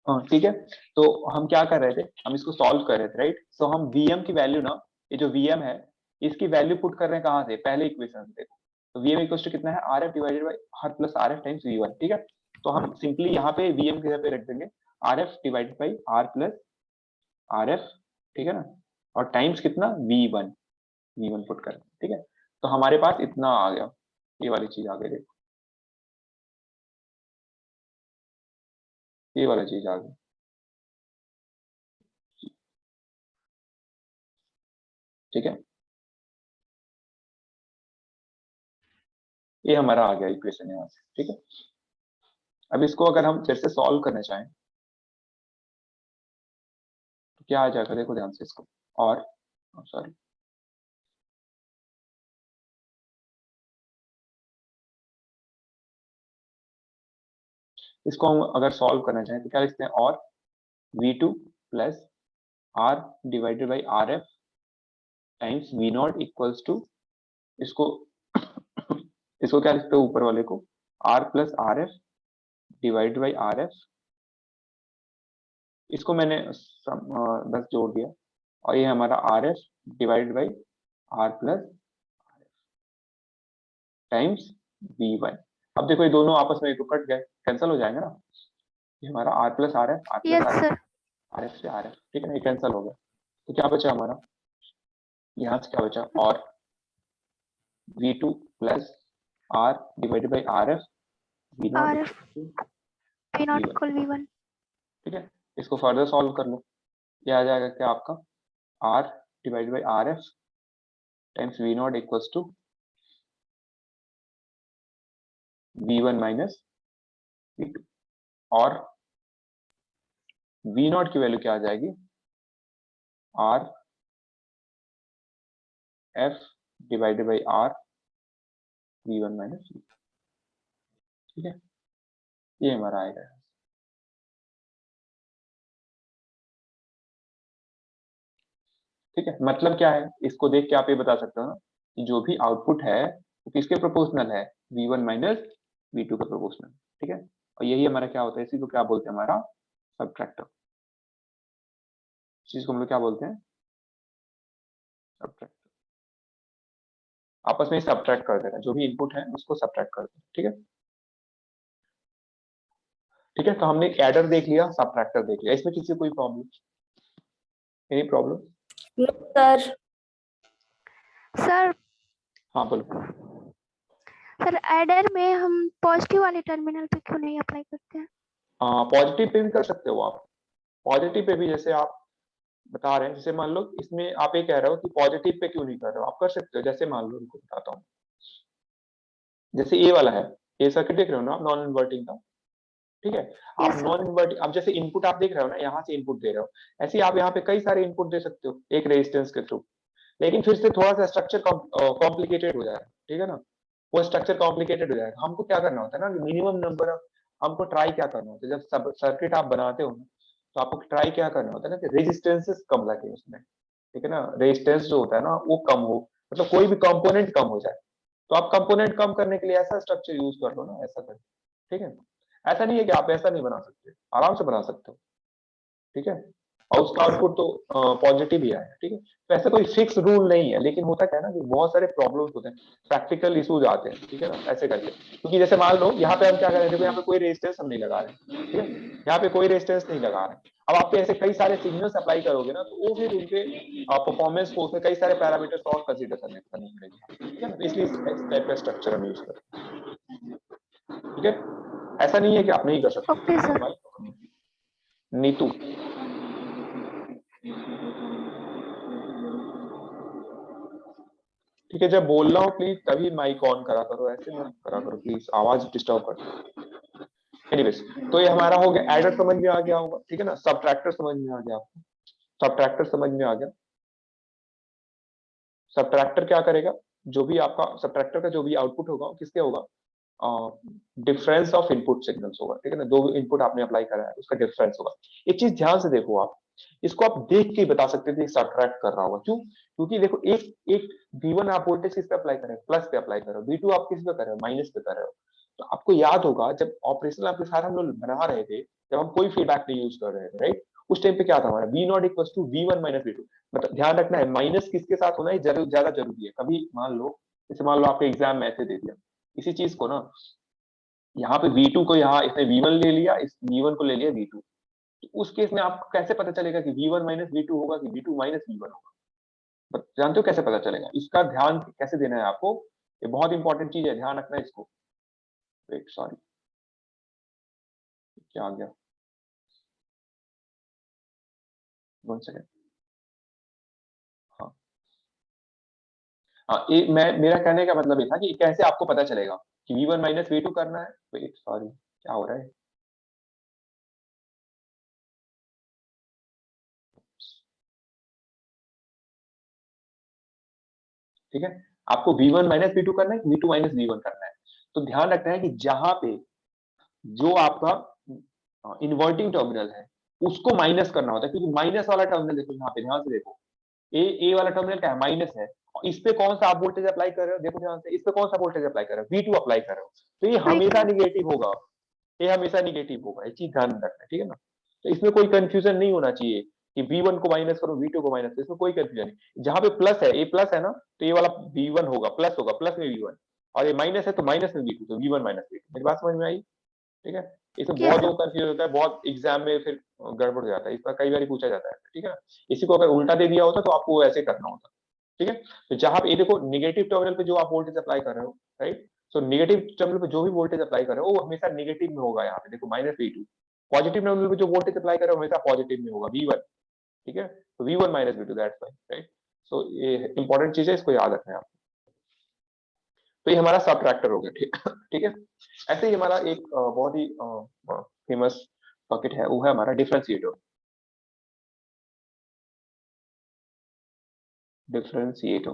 ठीक है। तो हम क्या कर रहे थे, हम इसको सॉल्व कर रहे थे, राइट। सो हम Vm की वैल्यू ना, ये जो Vm है इसकी वैल्यू पुट कर रहे हैं कहाँ से, पहले इक्वेशन से। तो Vm इक्वल टू कितना है, Rf divided by R plus Rf times V1, ठीक है। तो हम सिंपली यहाँ पे Vm की जगह पे रख देंगे Rf divided by R plus Rf, ठीक है ना, और टाइम्स कितना V1 पुट कर, ठीक है। तो हमारे पास इतना आ गया, ये वाली चीज आ गई, देखो ये वाला चीज आ गई, ठीक है। ये हमारा आ गया इक्वेशन यहाँ से, ठीक है। अब इसको अगर हम फिर से सॉल्व करना चाहें तो क्या आ जाएगा, देखो ध्यान से इसको, और सॉरी, इसको हम अगर सॉल्व करना चाहें तो क्या लिखते हैं, और V2 plus R divided by RF times V0 equals to, इसको इसको क्या लिखते हो ऊपर वाले को, R plus RF divided by RF, इसको मैंने बस जोड़ दिया, और ये हमारा RF divided by R plus times V1। अब देखो ये दोनों आपस में तो कट गए, कैंसिल हो जाएंगे ना, ये हमारा R plus RF, R plus RF, RF से RF, ठीक है ना, ये कैंसिल हो गया। तो क्या बचा हमारा, यहाँ से क्या बचा, और V2 plus R divided by RF V0 equal V1, ठीक है। इसको फर्दर सॉल्व कर लो, ये आ जाएगा क्या आपका, R divided by RF times V0 equals to V1 minus V2, और V0 की वैल्यू क्या आ जाएगी, R F divided by R V1 minus V2, ठीक है। ये हमारा आएगा, ठीक है। मतलब क्या है, इसको देख के आप ये बता सकते हो ना कि जो भी आउटपुट है वो किसके प्रोपोर्शनल है, V1 माइनस V2 के प्रोपोर्शनल, ठीक है। और यही हमारा क्या होता है, इसी को क्या बोलते हैं, हमारा सबट्रैक्टर, इस चीज को हम लोग क्या बोलते हैं, सबट्रैक्टर। आपस में सबट्रैक्ट कर देना, जो भी इनपुट है उसको सबट्रैक्ट कर देना, ठीक है। ठीक है, तो हमने एडर देख लिया, सबट्रैक्टर देख लिया, इसमें किसी को कोई problem, any problem sir. Sir हाँ बोलो। सर एडर में हम पॉजिटिव वाले टर्मिनल पे क्यों नहीं अप्लाई करते हैं? पॉजिटिव पे भी कर सकते हो आप, पॉजिटिव पे भी जैसे आप बता रहे हैं, जैसे मान लो इसमें आप ये कह रहे हो कि पॉजिटिव पे क्यों नहीं कर रहे हो, आप कर सकते हो। जैसे मान लो उनको बताता हूँ, जैसे ये वाला है, ये सर्किट देख रहे हो ना आप, नॉन इन्वर्टिंग का, ठीक है। आप Yes, sir. नॉन इन्वर्टिंग, आप जैसे इनपुट आप देख रहे हो ना, यहाँ से इनपुट दे रहे हो, ऐसे ही आप यहाँ पे कई सारे इनपुट दे सकते हो एक रेजिस्टेंस के थ्रू, लेकिन फिर से थोड़ा सा स्ट्रक्चर कॉम्प्लिकेटेड हो जाएगा, ठीक है ना, वो स्ट्रक्चर कॉम्प्लिकेटेड हो जाएगा। हमको क्या करना होता है ना, मिनिमम नंबर ऑफ, हमको ट्राई क्या करना होता है, जब सब सर्किट आप बनाते हो ना, तो आपको ट्राई क्या करना होता है ना कि रेजिस्टेंसेस कम लगे उसमें, ठीक है ना, रेजिस्टेंस जो होता है ना वो कम हो, मतलब कोई भी कंपोनेंट कम हो जाए। तो आप कंपोनेंट कम करने के लिए ऐसा स्ट्रक्चर यूज कर लो ना, ऐसा कर, ठीक है। ऐसा नहीं है कि आप ऐसा नहीं बना सकते, आराम से बना सकते हो, ठीक है। और उसका आउटपुट तो पॉजिटिव ही आया, ठीक है। तो ऐसा कोई फिक्स रूल नहीं है, लेकिन होता क्या है ना कि बहुत सारे प्रॉब्लम्स होते हैं, प्रैक्टिकल इश्यूज आते हैं, ठीक है ना, ऐसे करके। क्योंकि जैसे मान लो यहाँ पे हम क्या कर रहे हैं, देखो यहाँ पे कोई रेजिस्टेंस हम नहीं लगा रहे हैं, ठीक है, यहाँ पे कोई रेजिस्टेंस नहीं लगा रहे हैं। अब आप ऐसे कई सारे सिग्नल्स अप्लाई करोगे ना, तो वो फिर उनके परफॉर्मेंस को, उसमें कई सारे पैरामीटर्स और कंसीडर करने पड़ेंगे, ठीक है ना। इसलिए इस टाइप का स्ट्रक्चर हम यूज करते हैं, ठीक है। ऐसा नहीं है कि आप नहीं कर सकते। Okay, sir. नीतू, ठीक है, जब बोल रहा हूँ प्लीज तभी माइक ऑन करा करो, ऐसे मत करा करो प्लीज, आवाज डिस्टर्ब कर। एनीवेज, तो ये हमारा हो गया, एडर समझ में आ गया होगा, ठीक है ना, सबट्रैक्टर समझ में आ गया आपको, सबट्रैक्टर समझ में आ गया। सबट्रैक्टर क्या करेगा, जो भी आपका सबट्रैक्टर का जो भी आउटपुट होगा किसके होगा, डिफरेंस ऑफ इनपुट सिग्नल्स होगा, ठीक है ना, दो इनपुट आपने अप्लाई करा है उसका डिफरेंस होगा। एक चीज ध्यान से देखो आप, इसको आप देख के बता सकते थे सब्ट्रैक्ट कर रहा होगा, क्यों, क्योंकि देखो एक एक V1 आप वोल्टेज किस पे अप्लाई कर रहे हो, प्लस पे अप्लाई कर रहे हो, V2 आप किस पे कर रहे हो, माइनस पे कर रहे हो। तो आपको याद होगा जब ऑपरेशनल एम्पलीफायर हम लोग बना रहे थे, जब हम कोई फीडबैक नहीं यूज कर रहे थे, राइट, उस टाइम पे क्या था हमारा V0 equal to V1 minus V2। मतलब ध्यान रखना है माइनस किसके साथ होना है ज्यादा जरूरी है। कभी मान लो, जैसे मान लो आपके एग्जाम में ऐसे दे दिया इसी चीज को ना, यहाँ पे V2 को यहाँ इसने V1 ले लिया, इस V1 को ले लिया V2, तो उस केस में आपको कैसे पता चलेगा कि V1 माइनस V2 होगा कि V2 माइनस V1 होगा? जानते हो कैसे पता चलेगा? इसका ध्यान कैसे देना है आपको, ये बहुत इंपॉर्टेंट चीज है, ध्यान रखना है इसको। वेट, सॉरी, क्या आ गया, 1 सेकेंड। हाँ हाँ, मेरा कहने का मतलब ये था कि कैसे आपको पता चलेगा कि V1 माइनस V2 करना है। वेट, सॉरी, क्या हो रहा है? ठीक है, आपको V1 माइनस V2 करना है, V2 माइनस V1 करना है। तो ध्यान रखना है कि जहां पे जो आपका इन्वर्टिंग टर्मिनल है उसको माइनस करना होता है, क्योंकि माइनस वाला टर्मिनल देखो, यहाँ पे ध्यान से देखो, ए वाला टर्मिनल क्या है, माइनस है, और इस पे कौन सा आप वोल्टेज अप्लाई कर रहे हो, देखो ध्यान से, इस पे कौन सा वोल्टेज अप्लाई कर रहे हो, V2 अप्लाई कर रहे हो, तो ये हमेशा निगेटिव होगा, ये हमेशा निगेटिव होगा, ये चीज ध्यान रखना है, ठीक है ना। तो इसमें कोई कंफ्यूजन नहीं होना चाहिए कि V1 को माइनस करो, V2 को माइनस करो, इसमें कोई कंफ्यूजन नहीं। जहां पे प्लस है, ए प्लस है ना, तो ये वाला V1 होगा, प्लस होगा, प्लस में V1, और ये माइनस है तो माइनस में V2, तो V1 माइनस V2। मेरी बात समझ में आई? ठीक है, इसमें यस बहुत सर। लोग कंफ्यूज होता है, बहुत एग्जाम में फिर गड़बड़ हो जाता है, इसका कई बार पूछा जाता है, ठीक है ना। इसी को अगर उल्टा दे दिया होता तो आपको ऐसे करना होता, ठीक है। तो जहां पे ये देखो निगेटिव टर्मिनल पे जो आप वोल्टेज अप्लाई कर रहे हो, राइट, सो निगेटिव टर्मिनल पे जो भी वोल्टेज अप्लाई कर रहे हो वो हमेशा निगेटिव में होगा, यहाँ पे देखो माइनस V2। पॉजिटिव टर्मिनल पे जो वोल्टेज अप्लाई कर रहे हो हमेशा पॉजिटिव में होगा, V1, ठीक है, तो V1 minus V2, that's why, right. So ये इंपॉर्टेंट चीज है, इसको याद रखना है आप। तो ये हमारा सबट्रैक्टर हो गया, ठीक ठीक है। ऐसे ही हमारा एक बहुत ही फेमस बकेट है, वो है हमारा डिफरेंशिएटर। डिफरेंशिएटर,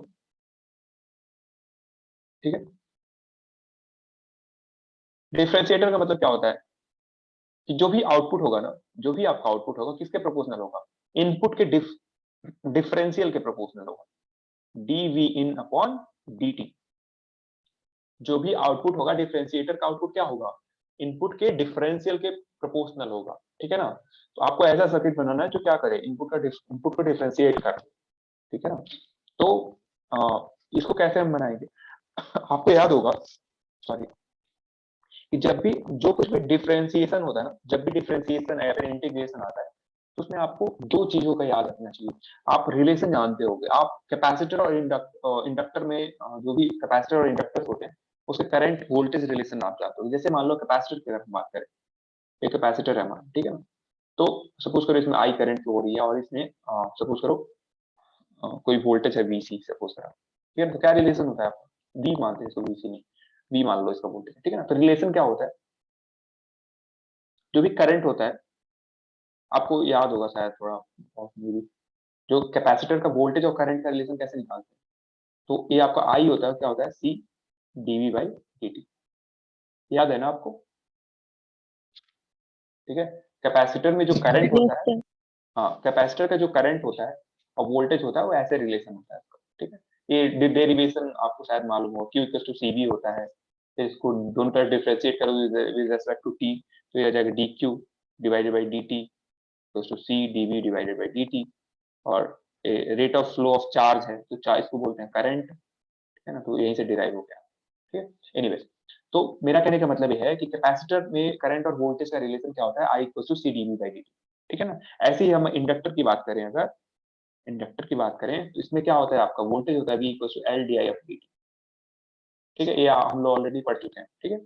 ठीक है। डिफरेंशिएटर का मतलब क्या होता है कि जो भी आउटपुट होगा ना, जो भी आपका आउटपुट होगा किसके प्रोपोर्शनल होगा, इनपुट के डिफरेंशियल के प्रोपोर्शनल होगा, डीवी इन अपॉन dt। जो भी आउटपुट होगा डिफरेंशिएटर का आउटपुट क्या होगा, इनपुट के डिफरेंशियल के प्रोपोर्शनल होगा, ठीक है ना। तो आपको ऐसा सर्किट बनाना है जो क्या करे, इनपुट को डिफरेंशिएट करे, ठीक है ना। तो इसको कैसे हम बनाएंगे, आपको याद होगा, सॉरी, कि जब भी जो कुछ भी डिफरेंशिएशन होता है ना, जब भी डिफरेंशिएशन या फिर इंटीग्रेशन आता है, तो उसमें आपको दो चीजों का याद रखना चाहिए। आप रिलेशन जानते होंगे, आप कैपेसिटर और इंडक्टर में जो भी कैपेसिटर और इंडक्टर होते हैं उसके करंट वोल्टेज रिलेशन आप जानते हो। जैसे मान लो कैपेसिटर की अगर हम बात करें, एक कैपेसिटर है हमारा, ठीक है ना, तो सपोज करो इसमें आई करंट फ्लो हो रही है और इसमें सपोज करो कोई वोल्टेज है VC, सपोज करो, ठीक है ना, तो क्या रिलेशन होता है आपका, V मानते हैं इसको, VC नहीं, V मान लो इसका वोल्टेज, ठीक है ना। तो रिलेशन क्या होता है, जो भी करंट होता है, आपको याद होगा शायद थोड़ा बहुत मे भी, जो कैपेसिटर का वोल्टेज और करंट का रिलेशन कैसे निकालते हैं, तो ये आपका आई होता है, क्या होता है, C dV बाई dt, याद है ना आपको, ठीक है। कैपेसिटर में जो करंट यस होता है, सर। हाँ, कैपेसिटर का जो करंट होता है और वोल्टेज होता है वो ऐसे रिलेशन होता है आपका, ठीक है। ये डेरिवेशन आपको शायद मालूम हो, Q इक्वल टू CV होता है, फिर इसको दोनों तरफ डिफरेंशिएट करो विद रिस्पेक्ट टू T, तो ये आ जाएगा DQ divided by DT equal to C dV divided by DT। और rate of flow of charge है, तो चार्ज को बोलते हैं करंट, ठीक है ना, तो यहीं से डिराइव हो गया, ठीक है। एनीवेज, तो मेरा कहने का मतलब ये है कि कैपेसिटर में करंट और वोल्टेज का रिलेशन क्या होता है, I equal to C dV by dt, ठीक है ना। ऐसे ही हम इंडक्टर की बात करें, अगर इंडक्टर की बात करें तो इसमें क्या होता है, आपका वोल्टेज होता है V equal to L di dt, ठीक है, ये हम लोग ऑलरेडी पढ़ चुके हैं, ठीक है।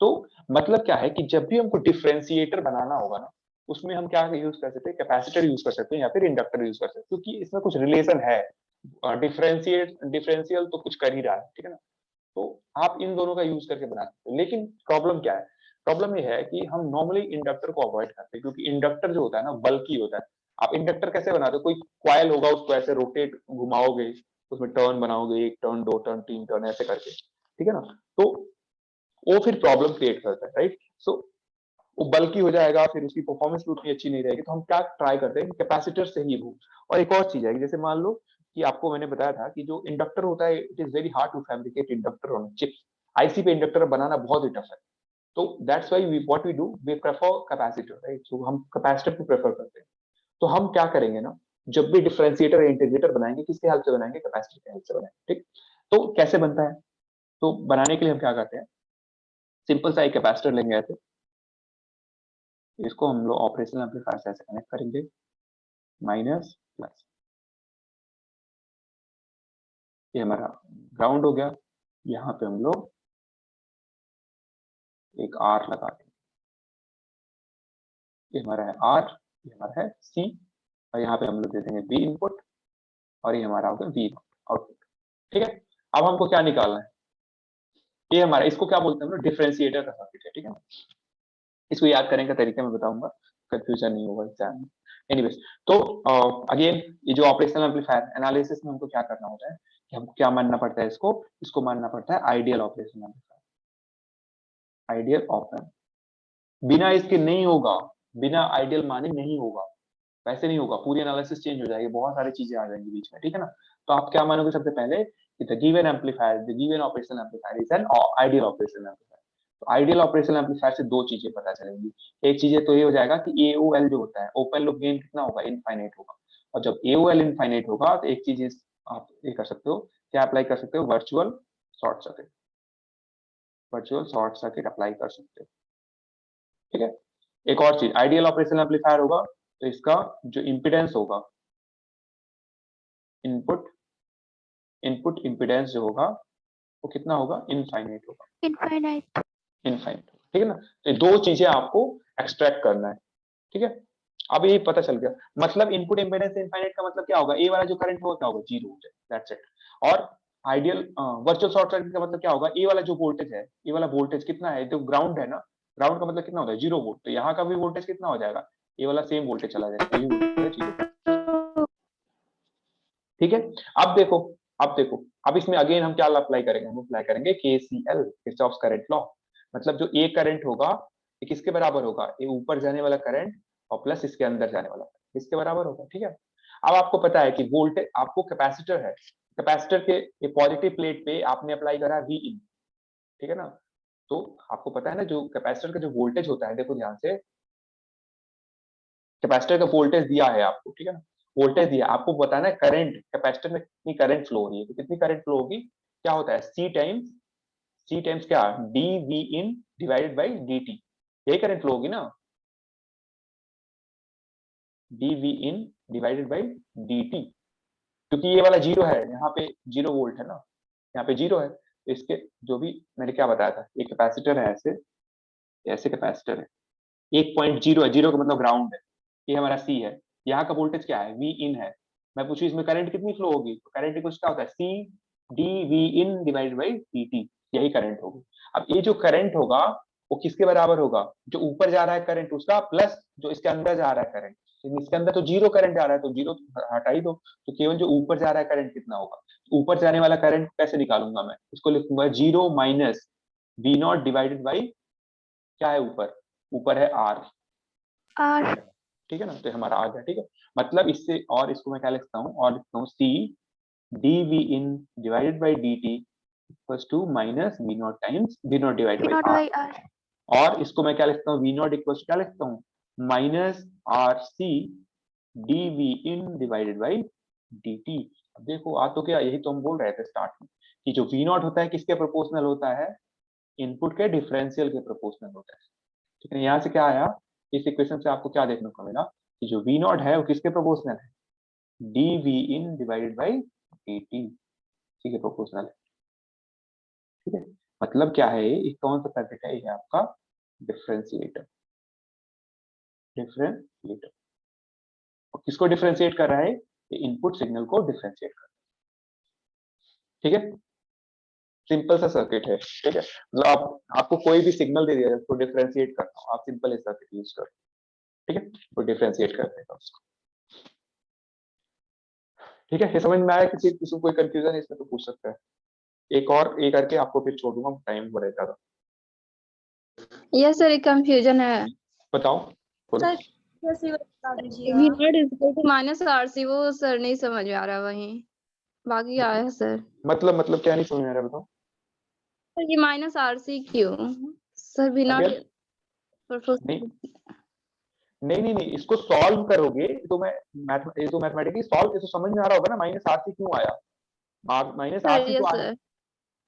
तो मतलब क्या है कि जब भी हमको डिफरेंशिएटर बनाना होगा ना, उसमें हम क्या यूज कर सकते हैं, कैपेसिटर यूज कर सकते हैं या फिर इंडक्टर यूज कर सकते हैं, क्योंकि इसमें कुछ रिलेशन है, डिफरेंशियल तो कुछ कर ही रहा है, ठीक है ना। तो आप इन दोनों का यूज करके बना सकते हैं, लेकिन प्रॉब्लम क्या है, प्रॉब्लम ये है कि हम नॉर्मली इंडक्टर को अवॉइड करते हैं, क्योंकि इंडक्टर जो होता है ना बल्कि होता है। आप इंडक्टर कैसे बनाते हो, कोई क्वाइल होगा उसको ऐसे रोटेट घुमाओगे, उसमें टर्न बनाओगे, 1 टर्न 2 टर्न 3 टर्न ऐसे करके, ठीक है ना। तो वो फिर प्रॉब्लम क्रिएट करता है, राइट। सो वो बल्कि हो जाएगा, फिर उसकी परफॉर्मेंस भी उतनी अच्छी नहीं रहेगी, तो हम क्या ट्राई करते हैं, कैपेसिटर से ही वो। और एक और चीज है कि जैसे मान लो कि आपको मैंने बताया था कि जो इंडक्टर होता है, it is very hard to fabricate inductor on chip. IC पे इंडक्टर बनाना बहुत ही टफ है, तो that's why what we do, we prefer capacitor, right? So हम कैपेसिटर को प्रेफर करते हैं। तो हम क्या करेंगे ना, जब भी डिफरेंशिएटर या इंटीग्रेटर बनाएंगे, किसके हेल्प से बनाएंगे? कैपेसिटर के हेल्प से बनाएंगे, ठीक? तो कैसे बनता है? तो बनाने के लिए हम क्या करते हैं, सिंपल सा एक कैपेसिटर लेंगे ऐसे, इसको हम लोग ऑपरेशनल एम्पलीफायर से ऐसे कनेक्ट करेंगे, माइनस प्लस, ये हमारा ग्राउंड हो गया। यहाँ पे हम लोग एक आर लगा देंगे, ये हमारा है आर, ये हमारा है सी, और यहाँ पे हम लोग दे देंगे बी इनपुट, और ये हमारा होगा वी आउटपुट, ठीक है? अब हमको क्या निकालना है, ये हमारा, इसको क्या बोलते हैं हम लोग? डिफरेंशिएटर का सर्किट है, ठीक है? इसको याद करने का तरीका मैं बताऊंगा, कंफ्यूजन नहीं होगा एग्जाम में। एनीवेज, तो अगेन ये जो ऑपरेशनल एम्पलीफायर एनालिसिस में हमको क्या करना होता है कि हमको क्या मानना पड़ता है, इसको मानना पड़ता है ideal operational amplifier, ideal op amp. बिना इसके नहीं होगा, बिना आइडियल माने नहीं होगा, वैसे नहीं होगा, पूरी एनालिसिस चेंज हो जाएगी, बहुत सारी चीजें आ जाएंगी बीच में, ठीक है ना? तो आप क्या मानोगे सबसे पहले कि the given amplifier, the given operational amplifier is an ideal operational amplifier. तो आइडियल ऑपरेशनल एम्पलीफायर से दो चीजें पता चलेंगी। एक चीज तो ये हो जाएगा कि एओएल जो होता है, ओपन लूप गेन कितना होगा? इनफाइनाइट होगा। और जब एओएल इनफाइनाइट होगा तो एक चीज आप ये कर सकते हो, क्या अप्लाई कर सकते हो? Virtual short circuit, virtual short circuit apply कर सकते हो, ठीक है? एक और चीज, आइडियल ऑपरेशनल एम्पलीफायर होगा तो इसका जो इम्पीडेंस होगा, इनपुट इम्पीडेंस जो होगा वो कितना होगा? इनफाइनाइट होगा, इनफाइनाइट। इनफाइनाइट, ठीक है ना? तो ये दो चीजें आपको एक्सट्रैक्ट करना है, ठीक है? अब ये पता चल गया, मतलब इनपुट इम्पीडेंस इनफाइनाइट का मतलब क्या होगा? ए वाला जो करंट होगा क्या होगा? जीरो हो जाए, दैट्स इट। और आइडियल वर्चुअल शॉर्ट सर्किट का मतलब क्या होगा? ए वाला जो वोल्टेज है, ए वाला वोल्टेज कितना है? जो ग्राउंड है ना, ग्राउंड का मतलब कितना होता है? Zero volt. तो यहाँ का भी वोल्टेज कितना हो जाएगा? ए वाला सेम वोल्टेज चला जाएगा, यही वोल्टेज है जीरो, ठीक है? अब देखो, अब इसमें अगेन हम क्या अप्लाई करेंगे? हम अप्लाई करेंगे केसीएल, किरचॉफ्स करंट लॉ। मतलब जो ए करंट होगा ये किसके बराबर होगा? ये ऊपर जाने वाला करंट और प्लस इसके अंदर जाने वाला करंट, इसके बराबर होगा, ठीक है? अब आपको पता है कि वोल्टेज, आपको कैपेसिटर है, कैपेसिटर के ये पॉजिटिव प्लेट पे आपने अप्लाई करा वी इन, ठीक है ना? तो आपको पता है ना जो कैपेसिटर का जो वोल्टेज होता है, देखो ध्यान से, कैपेसिटर का वोल्टेज दिया है आपको, ठीक है ना? वोल्टेज दिया आपको, बताना है करंट, कैपेसिटर में कितनी करंट फ्लो हो रही है, तो कितनी करंट फ्लो होगी? क्या होता है? सी टाइम्स क्या? D v in divided by d t, यही करंट फ्लो होगी ना? D v in divided by d t, क्योंकि ये वाला जीरो है, यहाँ पे जीरो वोल्ट है ना, यहाँ पे जीरो है, तो इसके जो भी मैंने क्या बताया था, एक कैपेसिटर है ऐसे, ऐसे कैपेसिटर है, 1.0 है, जीरो का मतलब ग्राउंड है, ये हमारा सी है, यहाँ का वोल्टेज क्या है? वी इन है। मैं पूछू इसमें करंट कितनी फ्लो होगी, तो करंट कुछ क्या होता है? C d v in divided by d t, यही करंट होगी। अब ये जो करंट होगा वो किसके बराबर होगा? जो ऊपर जा रहा है करंट उसका, प्लस जो इसके अंदर जा रहा है करंट। इसके अंदर तो जीरो करंट जा रहा है, तो जीरो हटा ही दो, तो केवल जो ऊपर जा रहा है करंट कितना होगा? ऊपर जाने वाला करंट कैसे निकालूंगा मैं? इसको लिखूंगा zero minus v not divided by, क्या है ऊपर? ऊपर है आर, आर। ठीक है ना? तो हमारा आ गया, ठीक है? मतलब इससे, और इसको मैं क्या लिखता हूँ? और लिखता हूँ C d v in divided by d t equals to minus v not times v not divided not by by R. R. और इसको मैं क्या लिखता हूँ? वी नॉट इक्वल्स क्या लिखता हूँ? Minus R C d v in divided by d t. अब देखो आ तो क्या, यही तो हम बोल रहे थे स्टार्ट में कि जो वी नॉट होता है किसके प्रोपोर्शनल होता है? इनपुट के डिफरेंशियल के प्रोपोर्शनल होता है, ठीक है? यहाँ से क्या आया, इस इक्वेशन से आपको क्या देखने को मिला कि जो वी नॉट है वो किसके प्रोपोर्शनल है? D v in divided by d t, ठीक है? प्रोपोर्शनल है, ठीक है? मतलब क्या है, ये कौन सा सर्किट है? ये आपका डिफरेंशिएटर, डिफरेंशिएटर। और किसको डिफरेंशिएट कर रहा है? ये इनपुट सिग्नल को डिफरेंशिएट कर रहा है, ठीक है? सिंपल सा सर्किट है, ठीक है? मतलब आपको कोई भी सिग्नल दे दिया उसको डिफरेंशिएट करना हो, आप सिंपल सर्किट यूज करो, ठीक है? तो डिफरेंशिएट कर देगा उसको, ठीक है? ये समझ में आया? किसी को कोई कंफ्यूजन है इसमें तो पूछ सकता है। एक और ये करके आपको फिर छोड़ दूंगा, टाइम बढ़े ज्यादा। यस सर, एक कंफ्यूजन है बताओ, बोलो। सर। जैसे बता दीजिए माइनस आर सी, वो सर नहीं समझ में आ रहा, वही बाकी आया है सर। मतलब क्या नहीं समझ में आ रहा, बताओ। सर ये माइनस आर सी क्यों? सर वी नॉट नहीं नहीं नहीं नहीं, इसको सॉल्व करोगे तो मैं ये तो मैथमेटिकली सॉल्व, ये तो समझ में आ रहा होगा ना, माइनस आरसी क्यों आया, माइनस सर आरसी तो यस आया सर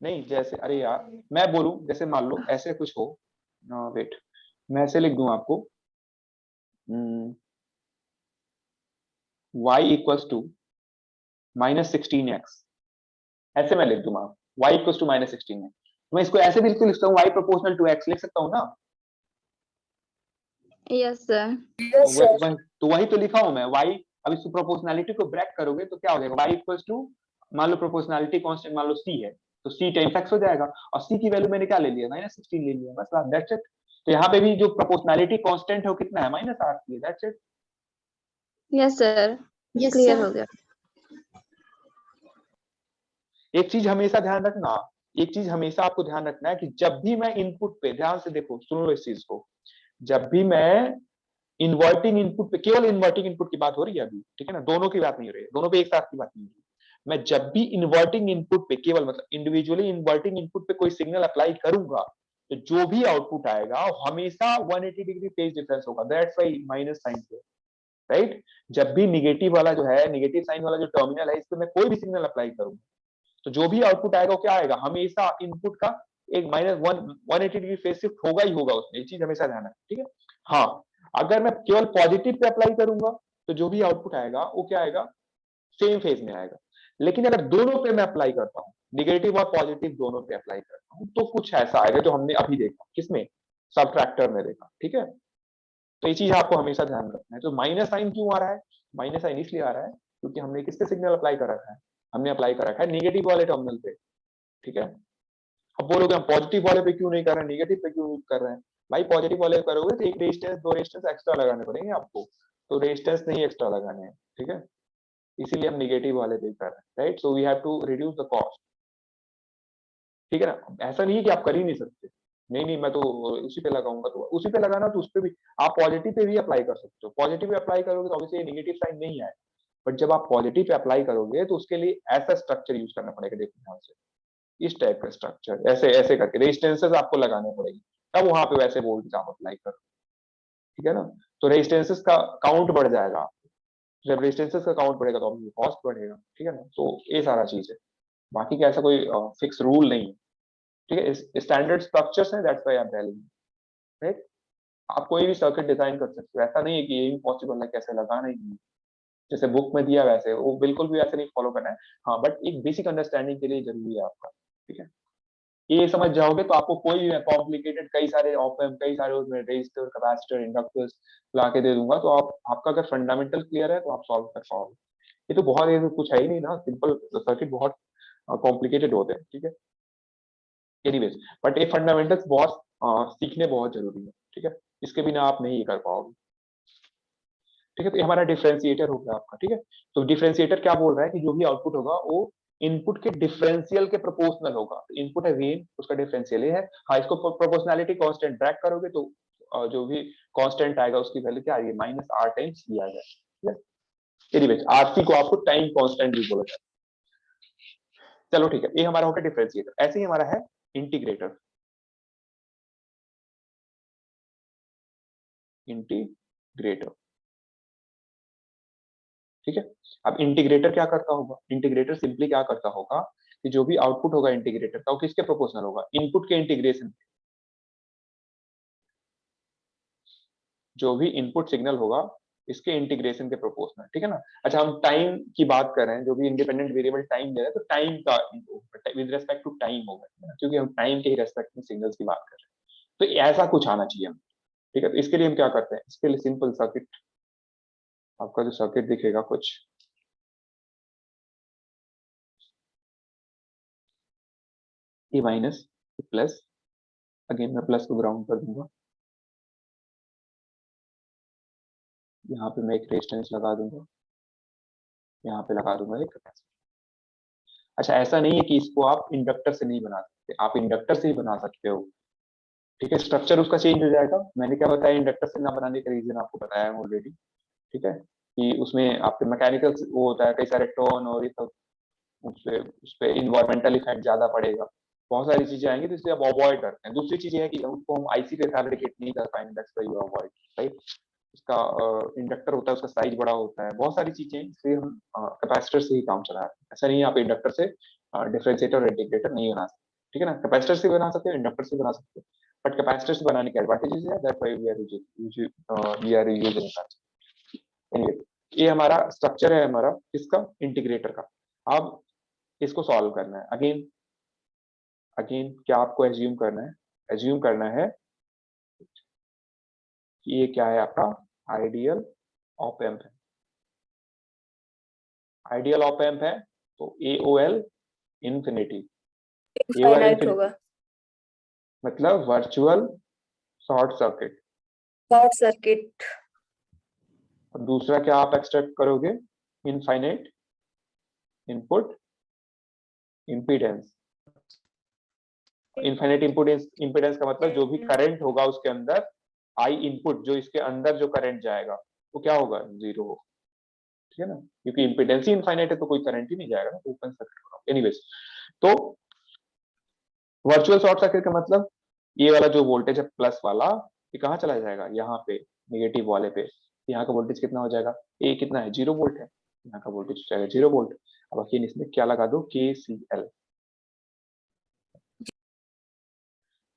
नहीं। जैसे अरे यार मैं बोलूं, जैसे मान लो ऐसे कुछ हो, वेट मैं ऐसे लिख दूं आपको, y इक्वल्स टू -16x, ऐसे मैं लिख दूंगा y इक्वल्स टू -16x, मैं इसको ऐसे भी लिख सकता हूँ y प्रोपोर्शनल टू x लिख सकता हूँ ना। यस सर तो वही तो लिखा हूं मैं y। अब इस प्रोपोर्शनैलिटी को ब्रेक करोगे तो क्या हो जाएगा, y इक्वल्स टू, मान लो प्रोपोर्शनैलिटी कांस्टेंट मान लो c है, तो c टाइम्स x हो जाएगा, और c की वैल्यू मैंने क्या ले लिया, -16 ले लिया, बस दैट्स इट। तो यहाँ पे भी जो प्रोपोर्शनैलिटी कांस्टेंट है वो कितना है, -8 है, that's it. Yes sir clear हो गया। एक चीज हमेशा ध्यान रखना, एक चीज हमेशा आपको ध्यान रखना है कि जब भी मैं इनपुट पे, ध्यान से देखो सुन लो इस चीज को, जब भी मैं इन्वर्टिंग इनपुट पे, केवल इन्वर्टिंग इनपुट की बात हो रही है अभी, ठीक है ना, दोनों की बात नहीं हो रही है, दोनों पे एक साथ की बात नहीं हो रही है। मैं जब भी इन्वर्टिंग इनपुट पे, केवल मतलब इंडिविजुअली इन्वर्टिंग इनपुट पे कोई सिग्नल अप्लाई करूंगा, तो जो भी आउटपुट आएगा वो हमेशा 180 डिग्री फेज डिफरेंस होगा, दैट्स व्हाई माइनस साइन है, राइट। जब भी निगेटिव वाला जो है, निगेटिव साइन वाला जो टर्मिनल है, इस पे मैं कोई भी सिग्नल अप्लाई करूंगा, तो जो भी आउटपुट आएगा वो क्या आएगा, हमेशा इनपुट का एक -180 डिग्री फेज शिफ्ट होगा ही होगा उसमें, ये चीज हमेशा ध्यान रखना, ठीक है। हाँ, अगर मैं केवल पॉजिटिव पे अप्लाई करूंगा तो जो भी आउटपुट आएगा वो क्या आएगा, सेम फेज में आएगा। लेकिन अगर दोनों पे मैं अप्लाई करता हूँ, निगेटिव और पॉजिटिव दोनों पे अप्लाई करता हूँ, तो कुछ ऐसा आएगा जो हमने अभी देखा, किसमें, सबट्रैक्टर में देखा, ठीक है। तो ये चीज आपको हमेशा ध्यान रखना है। तो माइनस साइन क्यों आ रहा है, माइनस साइन इसलिए आ रहा है क्योंकि हमने किसके सिग्नल अप्लाई कर रखा है, हमने अप्लाई कर रखा है निगेटिव वाले टर्मिनल पे, ठीक है। अब बोलोगे हम पॉजिटिव वाले पे क्यों नहीं कर रहे हैं, निगेटिव पे क्यों कर रहे हैं, भाई पॉजिटिव वाले करोगे तो एक रेजिस्टेंस, दो रेजिस्टेंस एक्स्ट्रा लगाने पड़ेंगे आपको, तो रेजिस्टेंस नहीं एक्स्ट्रा लगाने हैं, ठीक है, इसीलिए हम निगेटिव वाले पे कर रहे हैं, right. So we have to reduce the cost, ठीक है ना। ऐसा नहीं है कि आप कर ही नहीं सकते, नहीं नहीं मैं तो उसी पे लगाऊंगा, तो उसी पे लगाना, तो उस पे भी आप पॉजिटिव पे भी अप्लाई कर सकते हो, पॉजिटिव पे अप्लाई करोगे तो ऑब्वियसली नेगेटिव साइन नहीं आए, बट जब आप पॉजिटिव पे अप्लाई करोगे तो उसके लिए ऐसा स्ट्रक्चर यूज करना पड़ेगा, देखो ध्यान से, इस टाइप का स्ट्रक्चर, ऐसे ऐसे करके रेजिस्टेंसेस आपको लगाने पड़ेगी, तब वहां पे वैसे वोल्टेज आप अप्लाई करो, ठीक है ना। तो रेजिस्टेंसेस का काउंट बढ़ जाएगा, जब रेजिस्टेंसेस का काउंट बढ़ेगा तो आपकी कॉस्ट बढ़ेगा, ठीक है ना। तो ये सारा चीज है, बाकी का ऐसा कोई फिक्स रूल नहीं है, ठीक है, स्टैंडर्ड स्ट्रक्चर्स हैं, that's why I am telling, right. आप कोई भी सर्किट डिजाइन कर सकते हो, ऐसा नहीं है कि ये इम्पॉसिबल है, कैसे लगाना ही नहीं, जैसे बुक में दिया वैसे, वो बिल्कुल भी वैसे नहीं फॉलो करना है। हाँ, बट एक बेसिक अंडरस्टैंडिंग के लिए जरूरी है आपका, ठीक है। ये समझ जाओगे तो आपको कोई भी कॉम्प्लिकेटेड कई सारे ऑप एम्प, कई सारे उसमें रेजिस्टर, कैपेसिटर, इंडक्टर्स ला के दे दूंगा, तो आप, आपका अगर फंडामेंटल क्लियर है तो आप सॉल्व कर पाओगे। ये तो बहुत, ये तो कुछ है ही नहीं ना, सिंपल सर्किट बहुत कॉम्प्लिकेटेड होते हैं, ठीक है। एनीवेज, बट ये फंडामेंटल्स बहुत सीखने बहुत जरूरी है, ठीक है, इसके बिना आप नहीं कर पाओगे, ठीक है। तो ये हमारा डिफरेंशिएटर हो गया आपका, ठीक है। तो डिफरेंशिएटर क्या बोल रहा है कि जो भी आउटपुट होगा वो इनपुट के डिफरेंशियल के प्रोपोर्शनल होगा, इनपुट है गेन, उसका डिफरेंशियल है। हाँ, इसको प्रोपोर्शनैलिटी कांस्टेंट ड्रैग करोगे तो जो भी कांस्टेंट आएगा उसकी वैल्यू क्या आएगी, -r टाइम्स c आ जाएगा, ठीक है। एनीवेज, rc को आपको टाइम कांस्टेंट भी बोला जाता है। चलो ठीक है, ये हमारा हो गया डिफरेंशिएटर। ऐसे ही हमारा है इंटीग्रेटर, इंटीग्रेटर, ठीक है। अब इंटीग्रेटर क्या करता होगा, इंटीग्रेटर सिंपली क्या करता होगा कि जो भी आउटपुट होगा इंटीग्रेटर का, वो किसके प्रोपोर्शनल होगा, इनपुट के इंटीग्रेशन, जो भी इनपुट सिग्नल होगा इसके इंटीग्रेशन के प्रोपोर्शनल, ठीक है ना। अच्छा, हम टाइम की बात कर रहे हैं, जो भी इंडिपेंडेंट वेरिएबल टाइम दे रहा है, तो टाइम का विद रेस्पेक्ट टू टाइम होगा, क्योंकि हम टाइम के ही रेस्पेक्ट में सिग्नल्स की बात कर रहे हैं, तो ऐसा कुछ आना चाहिए हम, ठीक है। तो इसके लिए हम क्या करते हैं, इसके लिए सिंपल सर्किट, आपका जो सर्किट दिखेगा कुछ, ये माइनस, प्लस, अगेन मैं प्लस को ग्राउंड कर दूंगा, यहाँ पे मैं एक रेजिस्टेंस लगा दूंगा, यहाँ पे लगा दूंगा एक कैपेसिटर। अच्छा, ऐसा नहीं है कि इसको आप इंडक्टर से नहीं बना सकते, आप इंडक्टर से ही बना सकते हो, ठीक है। स्ट्रक्चर उसका चेंज हो जाएगा, मैंने क्या बताया इंडक्टर से ना बनाने का रीजन आपको बताया ऑलरेडी, ठीक है, कि उसमें आपके मैकेनिकल वो होता है, कई सारे टोन और ये सब, उस पे इन्वायरमेंटल इफेक्ट ज्यादा पड़ेगा, बहुत सारी चीजें आएंगी तो इसलिए आप अवॉइड करते हैं। दूसरी चीज ये है कि उनको हम आईसी पे फैब्रिकेट नहीं कर पाएंगे, that's why you avoid, right. उसका इंडक्टर होता है, उसका साइज बड़ा होता है, बहुत सारी चीजें, इसलिए हम कैपेसिटर से ही काम चला रहे हैं। ऐसा नहीं है आप इंडक्टर से डिफरेंशिएटर और इंटीग्रेटर नहीं बना सकते, ठीक है ना। कैपेसिटर से बना सकते हो, इंडक्टर से बना सकते हो, बट कैपेसिटर से बनाने के एडवांटेजेस है, that's why we are using that. Anyway, ये हमारा स्ट्रक्चर है हमारा इसका इंटीग्रेटर का। अब इसको सॉल्व करना है। अगेन क्या आपको एज्यूम करना है? एज्यूम करना है कि ये क्या है, आपका आइडियल ऑप एम्प है। आइडियल ऑप एम्प है तो AOL इंफिनिटी। इनफाइनाइट होगा, मतलब virtual short circuit. Short circuit. और दूसरा क्या आप एक्सट्रैक्ट करोगे? Infinite input impedance. Infinite impedance का मतलब जो भी करंट होगा उसके अंदर, आई इनपुट जो इसके अंदर जो करंट जाएगा वो क्या होगा? जीरो होगा, ठीक है ना, क्योंकि इम्पीडेंस ही इनफाइनाइट है तो कोई करंट ही नहीं जाएगा ना, ओपन सर्किट होगा। एनीवेज, तो वर्चुअल शॉर्ट सर्किट का मतलब ये वाला जो वोल्टेज है प्लस वाला, ये कहाँ चला जाएगा? यहाँ पे नेगेटिव वाले पे। यहाँ का वोल्टेज कितना हो जाएगा? ये कितना है? 0 वोल्ट है, यहाँ का वोल्टेज हो जाएगा 0 वोल्ट। अब अगेन इसमें क्या लगा दो? KCL।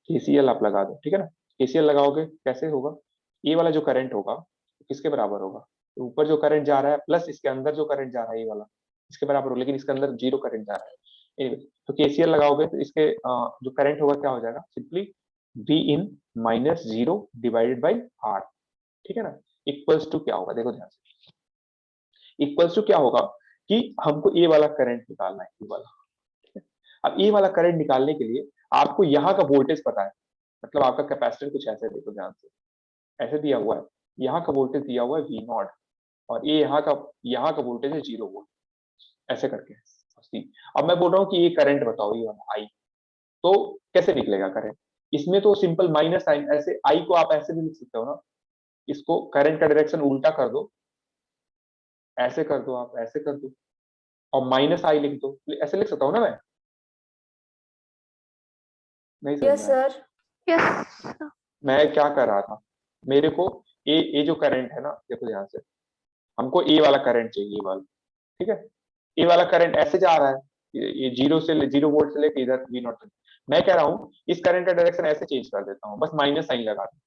KCL आप लगा दो, ठीक है ना। KCL लगाओगे कैसे होगा? ये वाला जो करंट होगा किसके बराबर होगा? तो ऊपर जो करंट जा रहा है प्लस इसके अंदर जो करंट जा रहा है ये वाला, इसके बराबर हो, लेकिन इसके अंदर 0 करंट जा रहा है। Anyway, तो KCL लगाओगे तो इसके जो करंट होगा क्या हो जाएगा? Simply V in minus 0 divided by R, ठीक है ना। इक्वल्स टू क्या होगा? देखो ध्यान से, इक्वल्स टू क्या होगा कि हमको ये वाला करंट निकालना है, ये वाला, ठीक है। अब ये वाला करंट निकालने के लिए आपको यहाँ का वोल्टेज पता है, मतलब आपका कैपेसिटर कुछ ऐसे, देखो ध्यान से, ऐसे दिया हुआ है, यहाँ का वोल्टेज दिया हुआ है V0 और ये यहाँ का वोल्टेज है 0 वोल्ट, ऐसे करके। अब मैं बोल रहा हूँ कि ये करंट बताओ, ये वाला I, तो कैसे निकलेगा करंट? इसमें तो सिंपल माइनस साइन, ऐसे I को आप ऐसे भी लिख सकते हो ना, इसको करंट का डायरेक्शन उल्टा कर दो, ऐसे कर दो, आप ऐसे कर दो और माइनस I लिख दो, ऐसे लिख सकता हूँ ना मैं? नहीं समझ यस में आया? सर। यस मैं क्या कर रहा था, मेरे को ये जो करंट है ना, देखो ध्यान से, हमको ए वाला करंट चाहिए, ये वाला, ठीक है। ए वाला करंट ऐसे जा रहा है, ये 0 वोल्ट से लेके इधर V0 तक। मैं कह रहा हूँ इस करंट का डायरेक्शन ऐसे चेंज कर देता हूँ, बस माइनस साइन लगा दूं।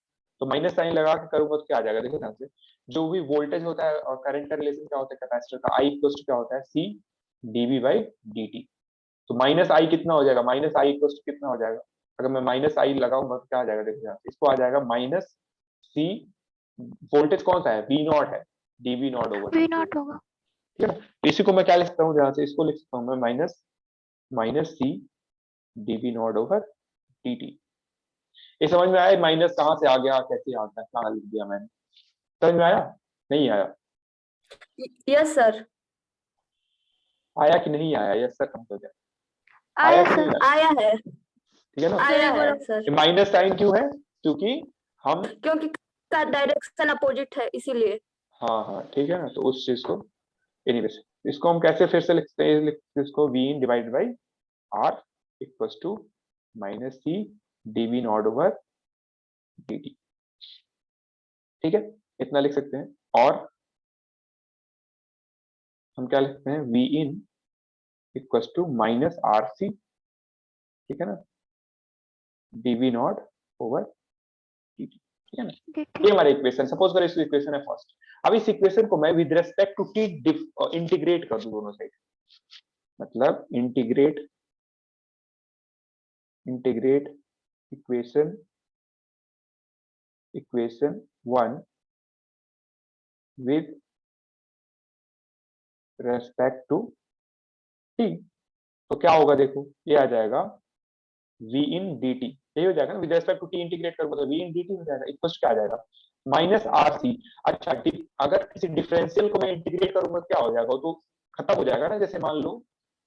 तो माइनस साइन लगा के करूंगा तो क्या आ जाएगा? देखो ध्यान से, जो भी वोल्टेज होता है और करंट का रिलेशन क्या होता है कैपेसिटर का, I इक्वल टू क्या होता है? C dV by dt। तो माइनस I कितना हो जाएगा? माइनस I इक्वल टू कितना हो जाएगा? अगर मैं माइनस I लगाऊंगा तो क्या आ जाएगा? देखो ध्यान से, इसको आ जाएगा माइनस C, वोल्टेज कौन सा है? V0 है, dV नॉट ओवर V0 होगा। ठीक है ना। इसी को मैं क्या लिख सकता हूँ? ध्यान से, इसको लिख सकता हूँ मैं minus C dV not over dt। ये समझ में आया? माइनस कहाँ से आ गया, कैसे आ गया, कहाँ लिख दिया मैंने? समझ में आया? नहीं आया? Yes sir. आया कि नहीं आया? यस सर कम हो गया, आया कि नहीं सर। आया? आया है, ठीक है ना। आया है सर, माइनस साइन क्यों है? क्योंकि हम, क्योंकि का डायरेक्शन अपोजिट है इसीलिए। हाँ हाँ ठीक है ना, तो उस चीज को, एनीवेज, इसको हम कैसे फिर से लिखते हैं? इसको V in divided by R equals to minus C dV not over dt, ठीक है, इतना लिख सकते हैं। और हम क्या लिखते हैं? V in equals to minus RC, ठीक है ना, dV नॉट ओवर dt, ठीक है ना। ये हमारा इक्वेशन, सपोज करो इस इक्वेशन है फर्स्ट। अब इस इक्वेशन को मैं with respect to t integrate कर दूं दोनों साइड, मतलब integrate equation 1 with respect to t, तो क्या होगा? देखो ये आ जाएगा V इन dt, यही हो जाएगा ना, with respect to t integrate करूंगा तो V इन dt हो जाएगा, इक्वल क्या आ जाएगा? Minus RC। अच्छा, अगर किसी डिफरेंशियल को मैं इंटीग्रेट करूंगा क्या हो जाएगा? तो खत्म हो जाएगा ना। जैसे मान लो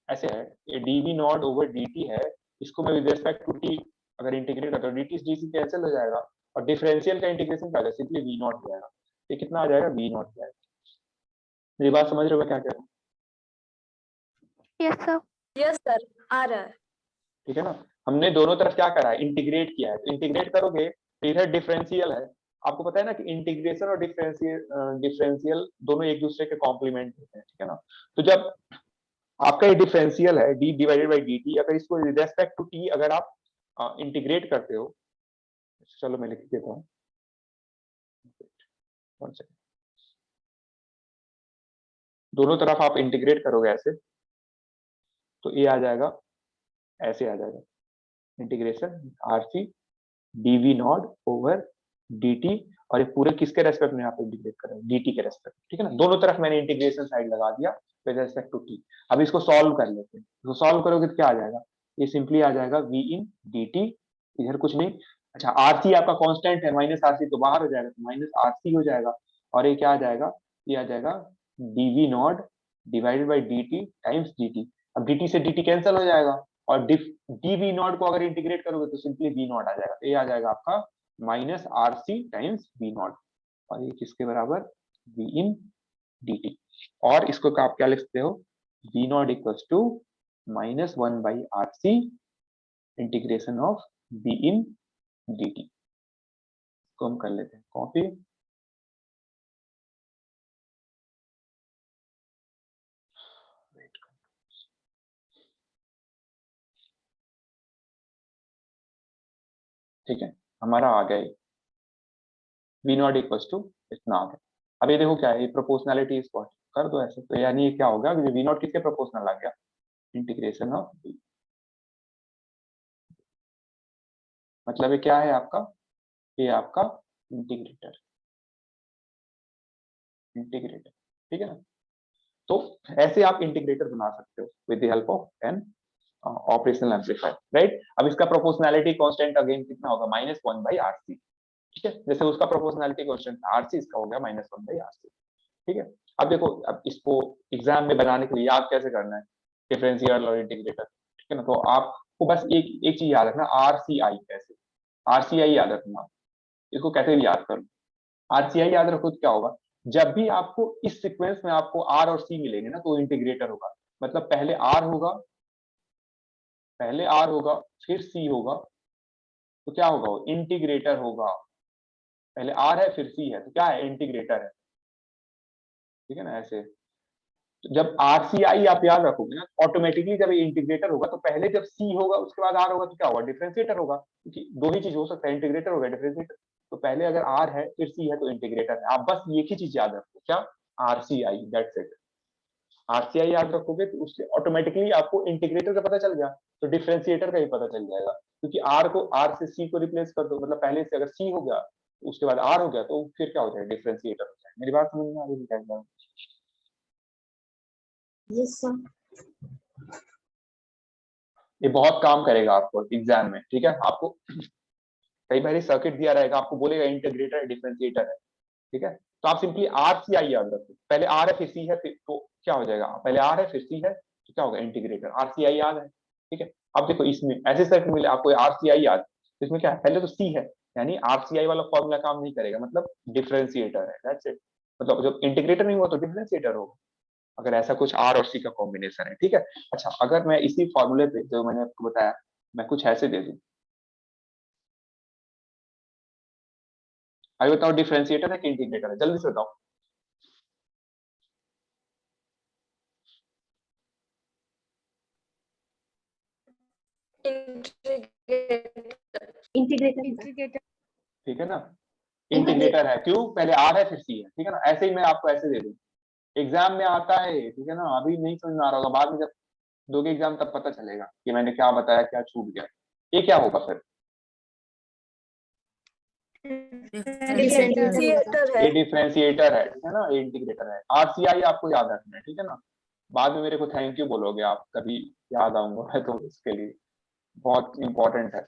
ऐसे है, ये dV नॉट ओवर dt है, इसको मैं विद रेस्पेक्ट टू t अगर इंटीग्रेट करता हूँ, dt से कैंसिल हो जाएगा और डिफरेंशियल का इंटीग्रेशन क्या आ जाएगा? सिंपली V नॉट हो जाएगा। ये कितना आ जाएगा? V नॉट हो जाएगा। मेरी बात समझ रहे हो मैं क्या कह रहा हूँ? Yes sir. यस सर, आ रहा है। ठीक है ना। हमने दोनों तरफ क्या करा है, इंटीग्रेट किया है। तो इंटीग्रेट करोगे तो इधर डिफरेंशियल है, आपको पता है ना कि इंटीग्रेशन और डिफरेंशियल दोनों एक दूसरे के कॉम्प्लीमेंट होते हैं, ठीक है ना। तो जब आपका ये डिफरेंशियल है D divided by d T, अगर इसको रिस्पेक्ट टू टी अगर आप इंटीग्रेट करते हो, चलो मैं लिख देता हूँ, दोनों तरफ आप इंटीग्रेट करोगे ऐसे, तो ये आ जाएगा, ऐसे आ जाएगा integration R C d v not over d t, और ये पूरे किसके रेस्पेक्ट में आप इंटीग्रेट कर रहे हैं, डी टी के रेस्पेक्ट, ठीक है ना। दोनों तरफ मैंने इंटीग्रेशन साइड लगा दिया विद रेस्पेक्ट टू टी। अब इसको सॉल्व कर लेते हैं, इसको सॉल्व करोगे तो क्या आ जाएगा, ये सिंपली आ जाएगा वी इन डी टी, इधर कुछ नहीं। अच्छा आर सी आपका कांस्टेंट है, माइनस आर सी तो बाहर हो जाएगा, तो माइनस आर सी हो जाएगा, और ये क्या आ जाएगा, ये आ जाएगा d v not divided by d t times d t. अब डी टी से डी टी कैंसिल हो जाएगा, और डी वी नॉट को अगर इंटीग्रेट करोगे तो सिंपली वी नॉट आ जाएगा, तो ये आ जाएगा आपका minus R C times v not, और ये किसके बराबर, वी इन डी टी। और इसको आप क्या लिखते हो, v not equals to minus one by R C integration of v in d t. इसको हम कर लेते हैं कॉपी, ठीक है, हमारा आ गया वी नॉट इक्वल्स टू इतना आ गया। अब ये देखो क्या है, ये प्रोपोर्शनैलिटी इज व्हाट, कर दो ऐसे, तो यानी ये क्या होगा, वी नॉट किसके प्रोपोर्शनल आ गया, इंटीग्रेशन ऑफ वी, मतलब ये क्या है आपका, ये आपका इंटीग्रेटर, इंटीग्रेटर, ठीक है ना। तो ऐसे आप इंटीग्रेटर बना सकते हो with the help of an operational amplifier, right. अब इसका प्रोपोर्शनैलिटी कांस्टेंट अगेन कितना होगा, minus one by R C, ठीक है, जैसे उसका प्रोपोर्शनैलिटी कांस्टेंट आर सी, इसका हो गया minus one by R C, ठीक है। अब देखो, अब इसको एग्जाम में बनाने के लिए याद कैसे करना है, डिफरेंशियल और इंटीग्रेटर, ठीक है ना। तो आपको बस एक चीज याद रखना, आर सी आई कैसे, आर सी आई याद रखना, इसको कैसे भी याद करो, आर सी आई याद रखो तो क्या होगा, जब भी आपको इस सीक्वेंस में आपको आर और सी मिलेंगे ना, तो इंटीग्रेटर होगा, मतलब पहले आर होगा, पहले आर होगा फिर सी होगा, तो क्या होगा, वो इंटीग्रेटर होगा। पहले आर है फिर सी है, तो क्या है, इंटीग्रेटर है, ठीक है ना। ऐसे तो जब आर सी आई आप याद रखोगे ना, ऑटोमेटिकली जब ये इंटीग्रेटर होगा, तो पहले जब सी होगा उसके बाद आर होगा, तो क्या होगा, डिफरेंशिएटर होगा, क्योंकि दो ही चीज हो सकता है, इंटीग्रेटर होगा डिफरेंशिएटर। तो पहले अगर आर है फिर सी है तो इंटीग्रेटर है, आप बस एक ही चीज याद रखो, क्या, R C I, that's it. R C I याद रखोगे तो उससे ऑटोमेटिकली आपको इंटीग्रेटर का पता चल गया, तो डिफरेंशिएटर का ही पता चल जाएगा, क्योंकि आर को, आर से सी को रिप्लेस कर दो, मतलब पहले से अगर सी हो गया उसके बाद आर हो गया, तो फिर क्या हो जाएगा, डिफरेंशिएटर हो जाएगा। मेरी बात समझ में आ रही है, यस सर। ये बहुत काम करेगा आपको एग्जाम में, ठीक है। आपको कई बार सर्किट दिया रहेगा, आपको बोलेगा इंटीग्रेटर है डिफरेंशिएटर है, ठीक है, तो आप सिंपली आर सी आई याद रखो, पहले आर है फिर सी है, फिर तो क्या हो जाएगा, पहले आर है फिर सी है, तो क्या होगा, इंटीग्रेटर, आर सी आई याद है, ठीक है। अब देखो इसमें ऐसे सर्किट मिले आपको आर सी आई याद, तो इसमें क्या है, पहले तो सी है, यानी आर सी आई वाला फॉर्मूला काम नहीं करेगा, मतलब डिफरेंशिएटर है, दैट्स इट। मतलब जब इंटीग्रेटर नहीं हुआ तो डिफरेंशिएटर होगा, अगर ऐसा कुछ आर और सी का कॉम्बिनेशन है, ठीक है। अच्छा, अगर मैं इसी फॉर्मूले पे जो मैंने आपको बताया, मैं कुछ ऐसे दे दूं, अभी बताओ डिफरेंशिएटर है कि इंटीग्रेटर है, जल्दी से बताओ। इंटीग्रेटर। ठीक है ना, इंटीग्रेटर है, क्यों, पहले आर है फिर सी है, ठीक है ना। ऐसे ही मैं आपको ऐसे दे दूं, एग्जाम में आता है, ठीक है ना, अभी नहीं समझ में आ रहा होगा, बाद में जब दोगे एग्जाम तब पता चलेगा कि मैंने क्या बताया, क्या छूट गया, ये क्या होगा फिर, डिफरेंशिएटर है। ये डिफरेंशिएटर है, ठीक है ना, ये इंटीग्रेटर है। आर सी आई आपको याद रखना है, ठीक है ना, बाद में मेरे को थैंक यू बोलोगे आप, कभी याद आऊंगा तो इसके लिए बहुत इंपॉर्टेंट है।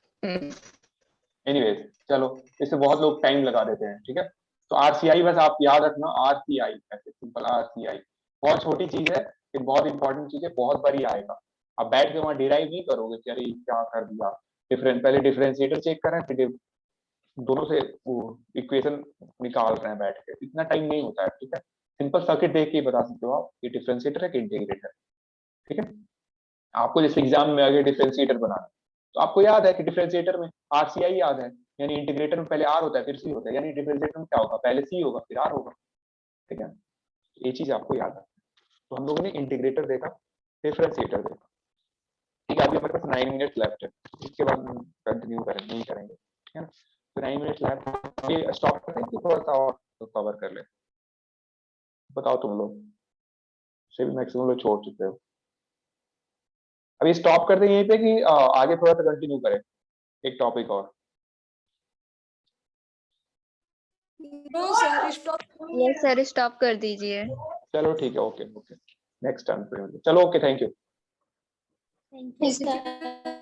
एनीवेज चलो, इससे बहुत लोग टाइम लगा देते हैं, ठीक है। तो आर सी आई बस आप याद रखना, आर सी आई ऐसे सिंपल, आर सी आई बहुत छोटी चीज है, एक बहुत इंपॉर्टेंट चीज है, बहुत बारी आएगा। आप बैठ के वहां डिराइव नहीं करोगे कि अरे क्या कर दिया, पहले डिफरेंशिएटर चेक कर रहे हैं, फिर दोनों से इक्वेशन निकाल रहे हैं बैठ के, इतना टाइम नहीं होता है, ठीक है। सिंपल सर्किट देख के बता सकते हो आप ये डिफरेंशिएटर है कि इंटीग्रेटर, ठीक है। आपको जैसे एग्जाम में आगे डिफरेंशिएटर बनाना, तो आपको याद है कि डिफरेंशिएटर में RCI याद है, यानी इंटीग्रेटर में पहले R होता है फिर C होता है, यानी डिफरेंशिएटर में क्या होगा, पहले C होगा फिर R होगा, ठीक है। ये चीज आपको याद है। तो हम लोगों ने इंटीग्रेटर देखा, डिफरेंशिएटर देखा, ठीक है। अभी हमारे पास 9 मिनट लेफ्ट है, इसके बाद हम कंटिन्यू नहीं करेंगे, ठीक है ना। तो 9 मिनट लेफ्ट, ये स्टॉप करते हैं कि थोड़ा सा और कवर कर ले, बताओ तुम लोग, से भी मैक्सिमम लोग छोड़ चुके हो। अभी स्टॉप कर दें यहीं पे कि आगे थोड़ा सा कंटिन्यू करें एक टॉपिक और। No sir stop. Yes sir, stop कर दीजिए। चलो ठीक है, ओके ओके, नेक्स्ट टाइम चलो, okay, thank you. Thank you sir.